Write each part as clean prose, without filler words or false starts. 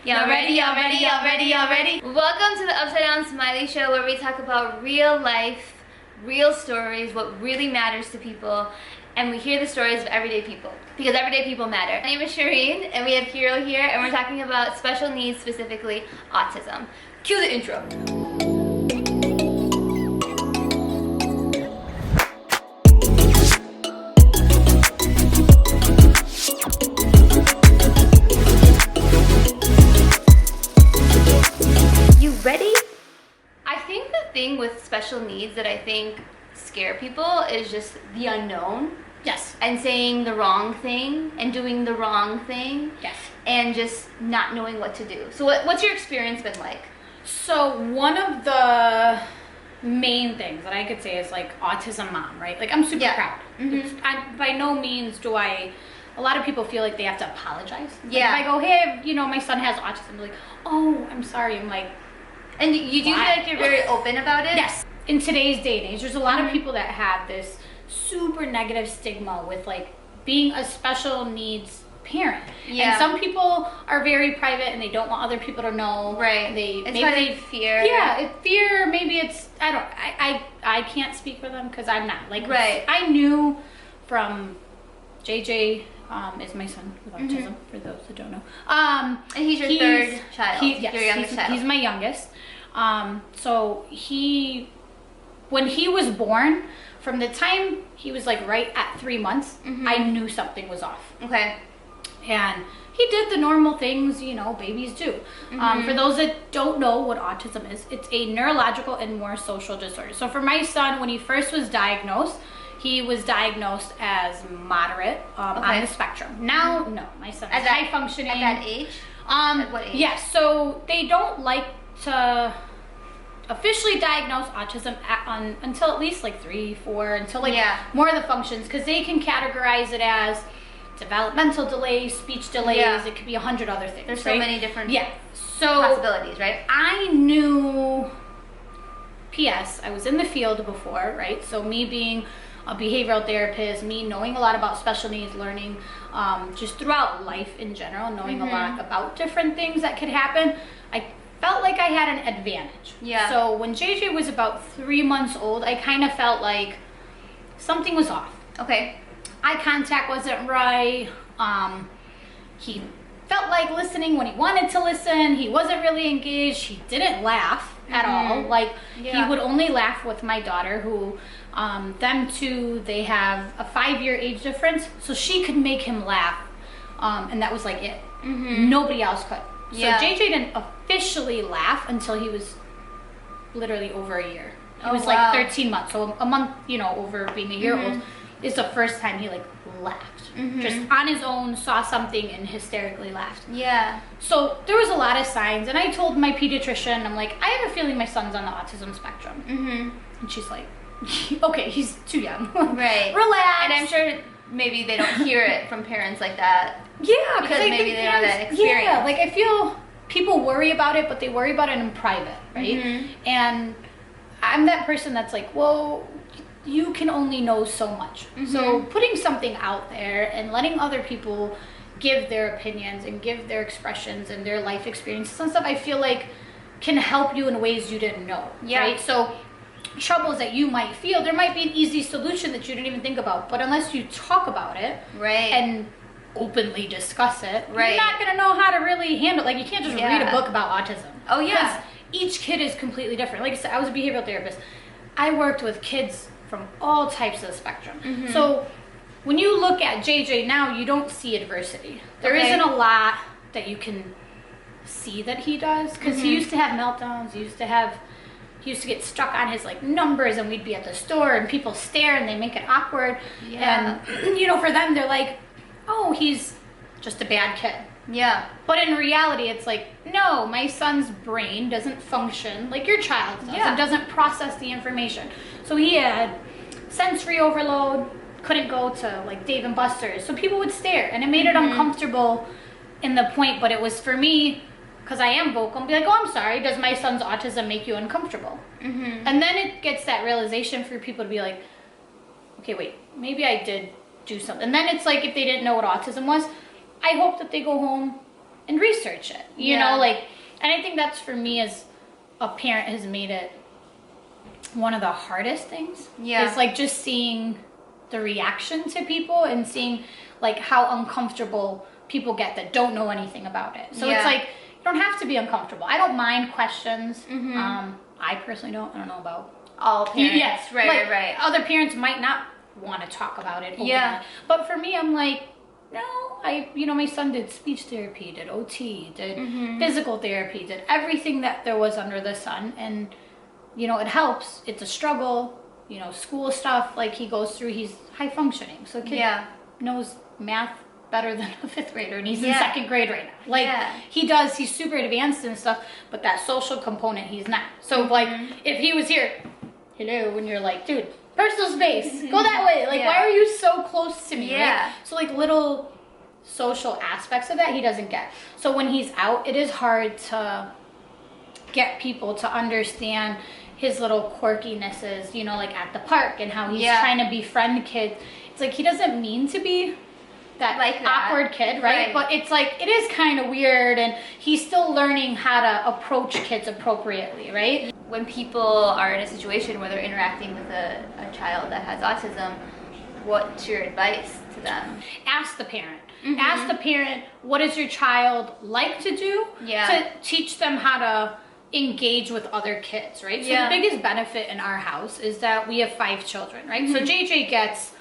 Y'all ready, y'all ready, y'all ready, y'all ready? Welcome to the Upside Down Smilie Show, where we talk about real life, real stories, what really matters to people, and we hear the stories of everyday people, because everyday people matter. My name is Shireen, and we have Hiral here, and we're talking about special needs, specifically autism. Cue the intro. Ready? I think the thing with special needs that I think scare people is just the unknown. Yes. And saying the wrong thing and doing the wrong thing. Yes. And just not knowing what to do. So what's your experience been like? So one of the main things that I could say is like autism mom, right? Like I'm super proud. Mm-hmm. By no means do I. A lot of people feel like they have to apologize. Like if I go, hey, you know, my son has autism, they're like, oh, I'm sorry. I'm like, and you do feel like you're very open about it? Yes. In today's day and age, there's a lot of people that have this super negative stigma with like being a special needs parent. Yeah. And some people are very private and they don't want other people to know. Right. It's probably fear. Yeah, fear. Maybe it's, I can't speak for them because I'm not. Like, right. I knew from JJ, is my son with autism, for those that don't know. And he's your third child. Yes, your youngest child. He's my youngest. So when he was born, from the time he was like right at 3 months, I knew something was off. Okay. And he did the normal things, you know, babies do. For those that don't know what autism is, it's a neurological and more social disorder. So for my son, when he first was diagnosed, he was diagnosed as moderate on the spectrum. Now, no, my son is high functioning. At that age? At what age? Yes, so they don't like to officially diagnose autism until at least like 3, 4, until like more of the functions, because they can categorize it as developmental delays, speech delays, it could be 100 other things. There's so many different so possibilities, right? I knew, P.S., I was in the field before, right? So me being a behavioral therapist, me knowing a lot about special needs, learning just throughout life in general, knowing a lot about different things that could happen, I felt like I had an advantage. Yeah. So when JJ was about 3 months old, I kind of felt like something was off. Okay. Eye contact wasn't right. He felt like listening when he wanted to listen. He wasn't really engaged. He didn't laugh at all. Like he would only laugh with my daughter, who them two, they have a 5-year age difference, so she could make him laugh, and that was like it. Nobody else could. So JJ didn't officially laugh until he was literally over a year. He was like 13 months, so a month, you know, over being a year old is the first time he like laughed. Just on his own, saw something and hysterically laughed. Yeah. So there was a lot of signs, and I told my pediatrician, I'm like, I have a feeling my son's on the autism spectrum. And she's like, okay, he's too young. Right. Relax. And I'm sure maybe they don't hear it from parents like that. Yeah, because maybe they don't have that experience. Yeah, like I feel people worry about it, but they worry about it in private, right? And I'm that person that's like, well, you can only know so much. So putting something out there and letting other people give their opinions and give their expressions and their life experiences and stuff, I feel like can help you in ways you didn't know. Right? So troubles that you might feel, there might be an easy solution that you didn't even think about, but unless you talk about it and openly discuss it, you're not going to know how to really handle it. Like you can't just read a book about autism. Oh yeah. Because each kid is completely different. Like I said, I was a behavioral therapist. I worked with kids from all types of the spectrum. So when you look at JJ now, you don't see adversity. There isn't a lot that you can see that he does, because he used to have meltdowns. He used to get stuck on his like numbers, and we'd be at the store and people stare and they make it awkward. And you know, for them, they're like, oh, he's just a bad kid. Yeah. But in reality, it's like, no, my son's brain doesn't function like your child's does. It doesn't process the information. So he had sensory overload, couldn't go to like Dave and Buster's. So people would stare, and it made it uncomfortable in the point, but it was for me, because I am vocal, and be like, oh, I'm sorry, does my son's autism make you uncomfortable? And then it gets that realization for people to be like, okay, wait, maybe I did do something. And then it's like, if they didn't know what autism was, I hope that they go home and research it. You know, like, and I think that's, for me as a parent, has made it one of the hardest things. Yeah. It's like just seeing the reaction to people and seeing like how uncomfortable people get that don't know anything about it. So it's like, you don't have to be uncomfortable. I don't mind questions. I personally don't. I don't know about all parents. Yes, Right, right. Other parents might not want to talk about it openly. Yeah. But for me, I'm like, no, my son did speech therapy, did OT, did physical therapy, did everything that there was under the sun. And, it helps. It's a struggle, school stuff, like he goes through, he's high functioning. So the kid knows math better than a 5th grader, and he's in 2nd grade right now. Like, he's super advanced and stuff, but that social component, he's not. So, like, if he was here, hello, when you're like, dude, personal space, go that way. Like, why are you so close to me? Right? So, like, little social aspects of that he doesn't get. So when he's out, it is hard to get people to understand his little quirkinesses, like at the park, and how he's trying to befriend kids. It's like, he doesn't mean to be that, like awkward kid, right? But it's like, it is kind of weird, and he's still learning how to approach kids appropriately, right? When people are in a situation where they're interacting with a child that has autism, what's your advice to them? Ask the parent. Ask the parent, what does your child like to do? To teach them how to engage with other kids, right? So the biggest benefit in our house is that we have 5 children, right? So JJ gets,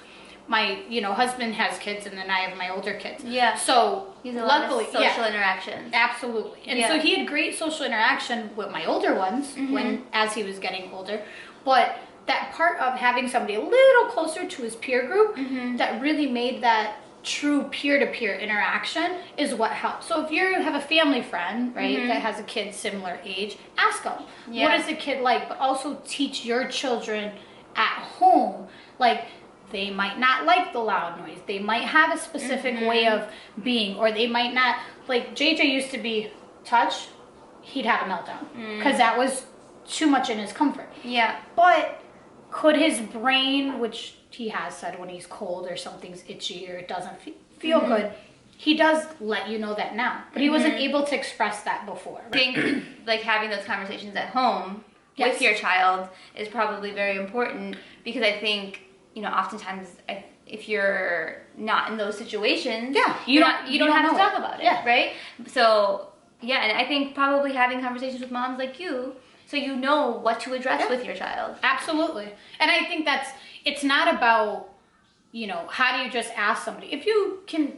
my husband has kids, and then I have my older kids. So he's a lot of social interactions. Absolutely. And so he had great social interaction with my older ones as he was getting older. But that part of having somebody a little closer to his peer group that really made that true peer-to-peer interaction is what helps. So if you have a family friend, right, that has a kid similar age, ask them, what is the kid like? But also teach your children at home, like, they might not like the loud noise. They might have a specific way of being, or they might not. Like, JJ used to be touch, he'd have a meltdown because that was too much in his comfort. But could his brain, which he has said when he's cold or something's itchy or it doesn't feel good, he does let you know that now. But he wasn't able to express that before. Right? I think, like, having those conversations at home with your child is probably very important, because I think, oftentimes, if you're not in those situations, you don't have to talk about it, right? So, and I think probably having conversations with moms like you, so you know what to address with your child. Absolutely. And I think it's not about, how do you just ask somebody? If you can,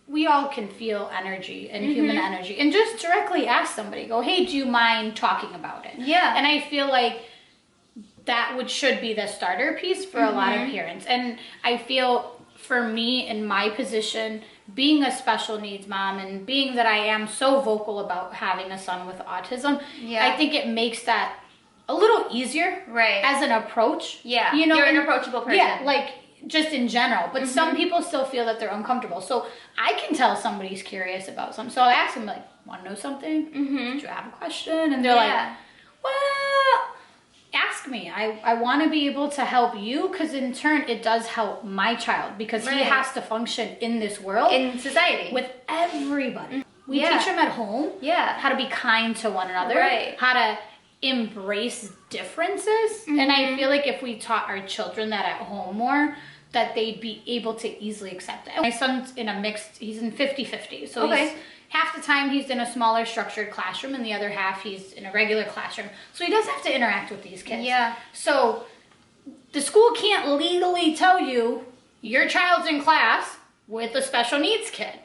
we all can feel energy and human energy, and just directly ask somebody, go, hey, do you mind talking about it? And I feel like that should be the starter piece for a lot of parents. And I feel, for me, in my position, being a special needs mom, and being that I am so vocal about having a son with autism, I think it makes that a little easier as an approach. You're an approachable person. Like, just in general. But some people still feel that they're uncomfortable. So I can tell somebody's curious about something. So I'll ask them, like, want to know something? Do you have a question? And they're like, well, ask me. I want to be able to help you, because in turn it does help my child, because he has to function in this world, in society, with everybody. We teach him at home how to be kind to one another, how to embrace differences. And I feel like if we taught our children that at home more, that they'd be able to easily accept it. My son's in a mixed, he's in 50-50. So he's, half the time he's in a smaller structured classroom, and the other half he's in a regular classroom. So he does have to interact with these kids. So the school can't legally tell you your child's in class with a special needs kid.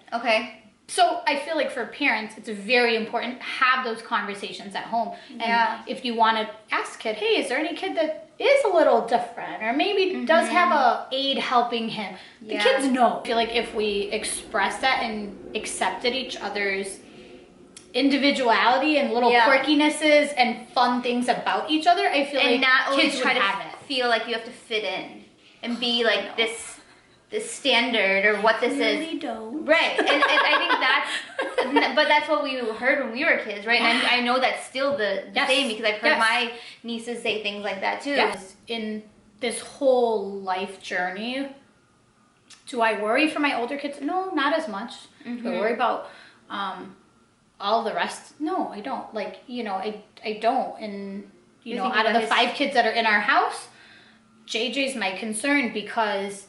So I feel like for parents, it's very important to have those conversations at home. And if you want to ask a kid, hey, is there any kid that is a little different, or maybe does have a aide helping him? The kids know. I feel like if we express that and accepted each other's individuality and little quirkinesses and fun things about each other, I feel like not always kids try would to have it. feel like you have to fit in and be like this standard, or what this is. Right. And I think but that's what we heard when we were kids, right? And I know that's still the same, because I've heard my nieces say things like that too. In this whole life journey, do I worry for my older kids? No, not as much. Do I worry about all the rest, no, I don't. Like, you know, I don't. And, you know, out of the 5 kids that are in our house, JJ's my concern because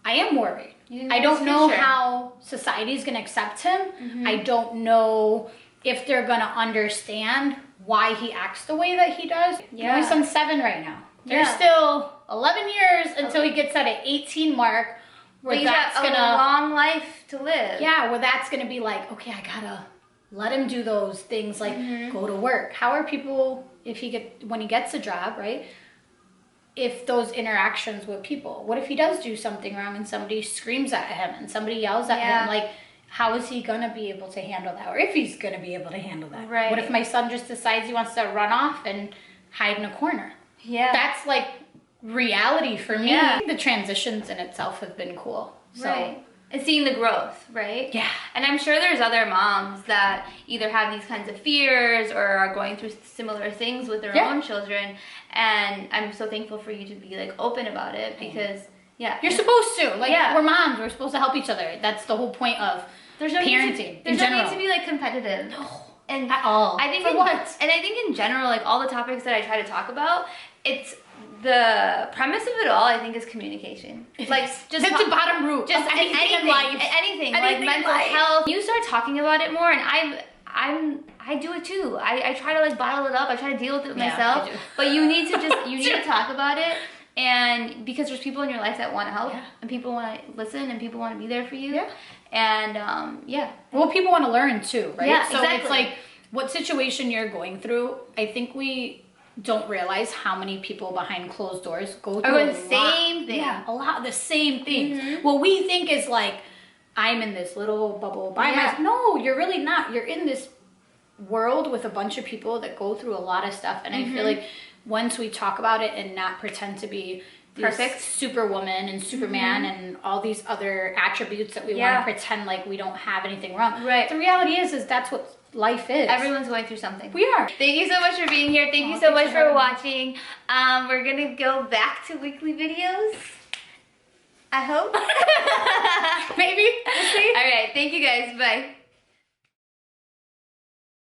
I am worried. I don't know how society is going to accept him. I don't know if they're going to understand why he acts the way that he does. Yeah. My son's 7 right now. There's still 11 years until he gets at an 18 mark where that's going to... a long life to live. Yeah, where that's going to be like, okay, I got to let him do those things like go to work. How are people, when he gets a job, right? If those interactions with people, what if he does do something wrong and somebody screams at him and somebody yells at him? Like, how is he going to be able to handle that? Or if he's going to be able to handle that? Right. What if my son just decides he wants to run off and hide in a corner? Yeah. That's like reality for me. Yeah. The transitions in itself have been cool. So. Right. And seeing the growth, right? Yeah. And I'm sure there's other moms that either have these kinds of fears or are going through similar things with their own children. And I'm so thankful for you to be like open about it because, you're supposed to. Like, we're moms. We're supposed to help each other. That's the whole point of parenting. There's no need to be like competitive. No. And at all. I think what? And I think in general, like all the topics that I try to talk about, it's the premise of it all, I think, is communication. Like, just that's the bottom root. Just anything in life. Anything like mental health. You start talking about it more, and I do it too. I try to like bottle it up. I try to deal with it myself. But you need to need to talk about it, and because there's people in your life that want to help, and people want to listen, and people want to be there for you. Yeah. And well, people want to learn too, right? Yeah, so it's like what situation you're going through. I think we don't realize how many people behind closed doors go through the same thing. Yeah, a lot of the same things. What we think is like, I'm in this little bubble by myself. No, you're really not. You're in this world with a bunch of people that go through a lot of stuff. And I feel like once we talk about it and not pretend to be perfect superwoman and Superman and all these other attributes that we want to pretend like we don't have anything wrong. Right. The reality is that's what life is. Everyone's going through something. We are. Thank you so much for being here. Thank you so much for watching. We're gonna go back to weekly videos. I hope. Maybe. We'll see. All right. Thank you guys. Bye.